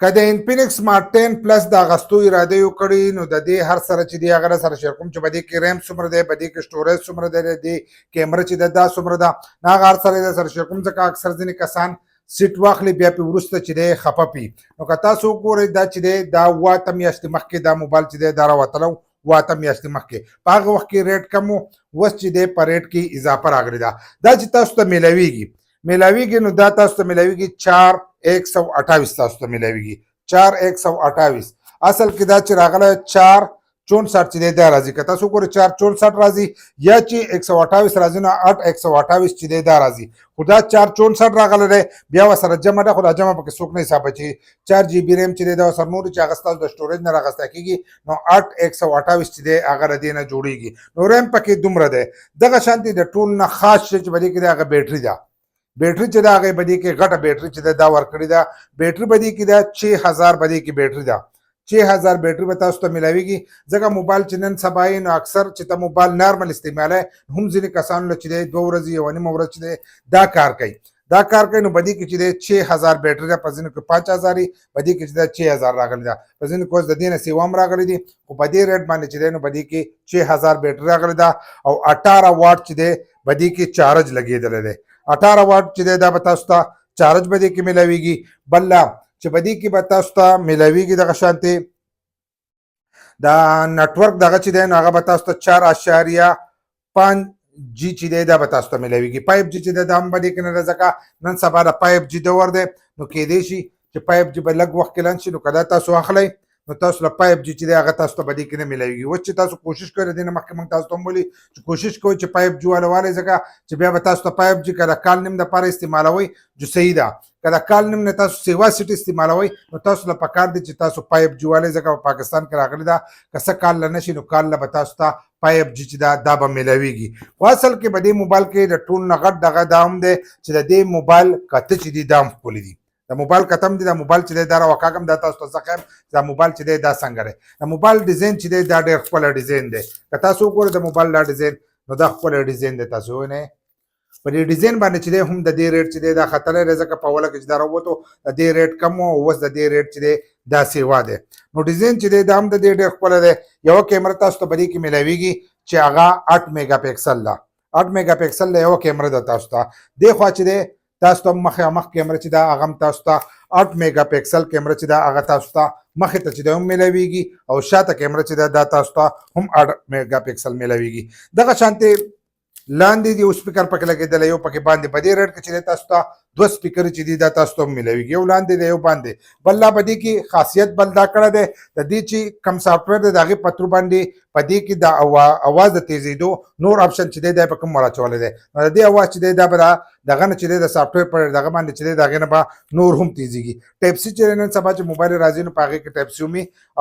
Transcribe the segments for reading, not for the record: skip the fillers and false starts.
که د انفینکس سمارټ 10 پلس د اغستو اراده یې وکړې نو د دې هر سره چې دی هغه سره شیر کوم چې په دې کې ریم څومره دی، په دې کې سټوریج څومره دی، د دې کیمره چې دا څومره ده، هغه هر سره یې سره شیر کوم. ځکه اکثر ځینې کسان سیټ واخلي بیا پې وروسته چې دی خفه پي. نو که تاسو وګورئ دا چې دی دا 8 میاشتې مخکې دا موبایل چې دی دا راوتلی و 8 میاشتې مخکې. په هغه وخت کې ریټ کم و، اوس چې دی په ریټ کې اضافه راغلی ده. دا چې تاسو ته میلاویږي نو دا تاسو ته میلاویږي 4128 تاسو ته میلاویږي 4128. اصل کې دا چې راغلی 464 چې دی دا راځي. که تاسو وګورئ 464 راځي یا چې 128 راځي نو 8128 چې دی دا راځي. خو دا 464 راغلی دی بیا ورسره جمع ده، خو دا جمع پکې څوک نه حسابه چې 4 جی بي ریم چې دی دا ورسره نور چې هغه ستاسو د سټوریج نه راغسته کېږي نو 8128 چې دی هغه د دې نه جوړېږي. نو ریم پکې دومره دی. دغه شانتې د ټول نه خاص شی چې په دې کې دی هغه بیټري ده. بیټري چې دا هغې په دې کې غټه بیټري چې دا ورکړې ده. بیټري په دې کې ده 6000 په دې کې بیټري ده. 6000 بیټري به تاسو ته میلاویږي. ځکه موبایل چې نن سبا یې نو اکثر چې ته موبایل نارمل استعمالوي هم ځینې کسانو له چې دی 2 ورځې یوه نیمه ورځ چې دی دا کار کوي نو په دې کې چې دی 6000 بیټري ده. په ځینو کې 5000 وي، په دې کې چې دا 6000 راغلی ده. په ځینو کې اوس د دې نه سیوا هم راغلی دي، خو په دې ریټ باندې چې دی نو په دې کې 6000 بیټري راغلی ده او 18 واټ چې دی په دې کې چارج لګېدلی دی. 18 واټ چې دی دا به تاسو ته چارج په دې کې میلاویږي. بل چې په دې کې به تاسو ته میلاویږي دغه شانتې دا نټورک دغه چې دی نو هغه به تاسو ته 4.5 جی چې دی دا به تاسو ته میلاویږي. 5G چې دی دا هم په دې کې نه ده، ځکه نن سبا د 5G دور دی نو کیدای شي چې 5G به لږ وخت کې لنډ شي. نو که دا تاسو اخلئ نو تاسو له 5G چې دی هغه تاسو ته په دې کې نه میلاویږي. اوس چې تاسو کوشش کوئ د دې نه مخکې موږ تاسو ته هم ویلي چې کوشش کوئ چې 5G والا والئ، ځکه چې بیا به تاسو ته 5G که د کال نیم دپاره استعمالوئ جو صحیح ده. که د کال نیم نه تاسو سیوا سیټ استعمالوئ نو تاسو له پکار دی چې تاسو 5G والئ، ځکه په پاکستان کې راغلی ده که څه کال له نه شي نو کال له به تاسو ته 5G چې دا به میلاویږي. خو اصل کې په دې موبایل کې د ټول نه غټ دغه دا هم دی چې د دې موبایل کته چې دي دا هم ښکلي دي. د موبایل کتم دی، د موبایل چې دی دا راوکاږم دا تاسو ته زه ښیم دا موبایل چې دی دا څنګه دی. د موبایل ډیزاین چې دی دا ډېر ښکلی ډیزاین دی. که تاسو وګورئ د موبایل دا ډیزاین نو دا ښکلی ډیزاین دی. تاسو وینئ په دې ډیزاین باندې چې دی هم د دې ریټ چې دی دا ختلی دی، ځکه په اوله کې چې دا راووتو د دې ریټ کم و، اوس د دې ریټ چې دی دا سیوا دی. نو ډیزاین چې دی دا هم د دې ډېر ښکلی دی. یوه کیمره تاسو ته په دې کې میلاویږي چې هغه 8 میګا پکسل ده. 8 میګا پکسل د یوه کیمره ده تاسو ته. دې خوا چې دی تاسو ته مخامخ کیمره چې دا هغه هم تاسو ته 8 میګا پکسل کیمره چې دا هغه تاسو ته مخې ته چې دی هم میلاویږي او شاته کیمره چې دا تاسو ته هم 8 میګا پکسل میلاویږي. دغه شانتې لاندې دی یو سپیکر پکې لګېدلی، یو پکې باندې په دې ریټ کې چې دی تاسو ته 2 سپیکر چې دي دا تاسو ته هم میلاویږي، یو لاندې دی یو باندې. بل لا په دې کې خاصیت بل دا کړی دی د دې چې کم سافټویر دی د هغې په تھرو باندې په دې کې د اواز د تیزېدو نور آپشن چې دی دا په کوم ور اچولی دی. نو د دې اواز چې دی دا به دغه نه چې دی د سافټویر په دغه باندې چې دی د هغې نه به نور هم تیزېږي. ټایپ سی چې نن سبا چې موبایل راځي نو په هغې کې ټایپ سی هم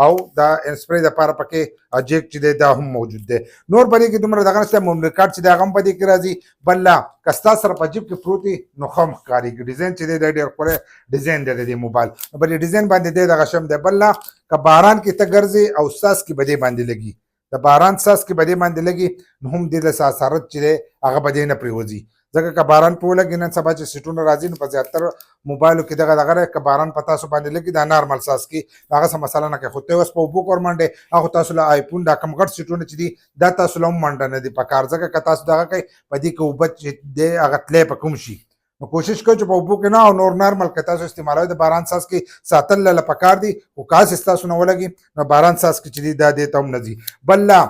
او د انسپرې دپاره پکې جیک چې دی دا هم موجود دی. نور په دې کې دومره دغه نشته. میموري کارډ چې دی هغه هم په دې کې راځي. بل لا که ستا سره په جیب کې پروت وي نو ښه هم ښکارېږي. ډیزاین چې دی دا ډېر ښکلی ډیزاین دی د دې موبایل. په دې ډیزاین باندې دی دغه شم دی. بل لا که باران کې ته ګرځې او څاڅکي به دې باندې لګي، د باران څاڅکي به دې باندې لګي نو هم دې له حرارت چې دی هغه به دې نه پرېوځي. ځکه که باران پې ولګي نن سبا چې سیټونه راځي نو په زیاتر موبایلو کې دغه دی که باران په تاسو باندې لګي دا نارمل څاڅکي هغه څه مسله نه کوي. خو ته اوس په اوبو کې ورمنډې هغه تاسو له آیفون دا کم غټ سیټونه چې دي دا تاسو له هم منډه نه دي پکار. ځکه که تاسو دغه کوئ په دې کې اوبه چې دی هغه تلی په کوم شي نو کوشش کوئ چې په اوبو کې نه او نور نارمل که تاسو استعمالوئ د باران څاڅکي ساتل له پکار دي. خو کاس ستاسو نه ولګي نو باران څاڅکي چې دي دا دې ته هم نه ځي. بل لا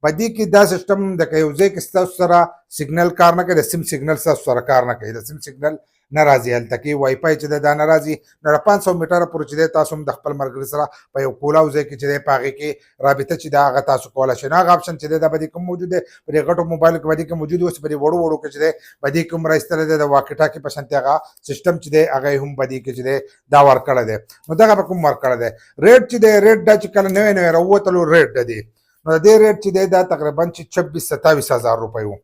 په دې کې دا سیسټم د که یو ځای کې ستاسو سره سیګنل کار نه کوي، د سیم سیګنل ستاسو سره کار نه کوي، د سیم سیګنل نه راځي هلته کې وای فای چې دی دا نه راځي. نو د 500 میټره پورې چې دی تاسو هم د خپل ملګري سره په یو کولاو ځای کې چې دی په هغې کې رابطه چې دی هغه تاسو کولی شئ. نو هغه آپشن چې دی دا په دې کې موجود دی، په دې غټو موبایلو کې په دې کې موجود دی. اوس په دې وړو وړو کې چې دی په دې کې هم را ایستلی دی د واکي ټاکي په شانتې هغه سیسټم چې دی هغه یې هم په دې کې چې دی دا ورکړی دی. نو دغه به کوم ورکړی دی ریټ چې دی ریټ دا چې کله نوی نوی راووتلو ریټ د دې نو د دې ریټ چې دی دا تقریبا چې 26-27 هزار روپۍ و.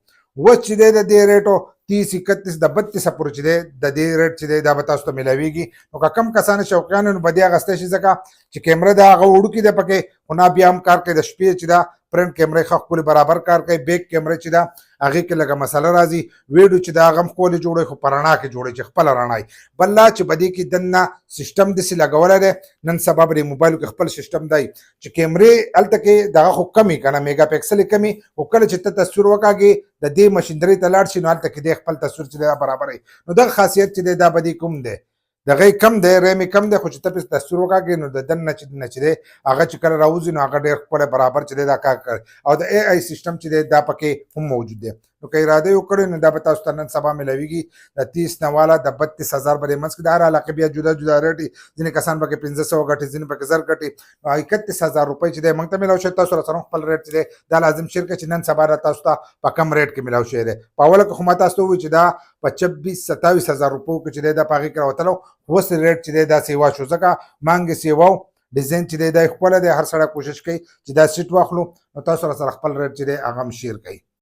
اوس چې دی د دې ریټو 30-31 د 32 پورې چې دی د دې ریټ چې دی دا به تاسو ته میلاویږي. نو که کم کسان شوقیان نو به دې اخیستی شي، ځکه چې کیمره د هغه وړوکې دی پکې، خو نه بیا هم کار کوي. د شپې چې دا فرنٹ کیمره ښه ښکلي برابر کار کوي. بیک کیمره چې ده هغې کې لږه مسله راځي. ویډیو چې ده هغه هم ښکلې جوړوي خو په رڼا کې جوړوي چې خپله رڼا وي. بل لا چې په دې کې دننه سیسټم داسې لګولی دی نن سبا په دې موبایلو کې خپل سیسټم دی چې کیمرې هلته کې دغه خو کم وي که نه میګا پکسل یې کم وي خو کله چې ته تصویر وکاږې د دې مشینرۍ ته لاړ شي نو هلته کې دی خپل تصویر چې دی برابروي. نو دغه خاصیت چې دی دا په دې کوم دی دغه کم دی ریم کم دی خو چې ته پرې تصویر وکاږې نو د دننه چې دی هغه چې کله راوځي نو هغه ډېر ښکلی برابر چې دی دا کار کوي. او د ای آی سیسټم چې دی دا پکې هم موجود دی. نو که اراده یې وکړئ نو دا به تاسو ته نن سبا میلاویږي د 30 نه والا د 32,000 په دې منځ کې د هر علاقې بیا جدا جدا ریټ وي. ځینې کسان پکې 1500 ګټي ځینې پکې 1000 ګټي. 31,000 روپۍ چې دی موږ ته میلاو شوی تاسو راسره خپل ریټ چې دی دا لازم شیر کړئ چې نن سبا را تاسو ته په کم ریټ کې میلاو شوی دی. په اوله کې خو ما تاسو ته ووایي چې دا په 26-27,000 روپیو کې چې دی دا په هغې کې راوتلی اوس ریټ چې دی دا سیوا شو ځکه مانګې سیوا ډیزاین چې دی دا ښکلی دی. هر سړی کوشش کوي چې دا سیټ واخلو نو تاسو راسره خپل ریټ چې دی هغه هم شیر کړئ.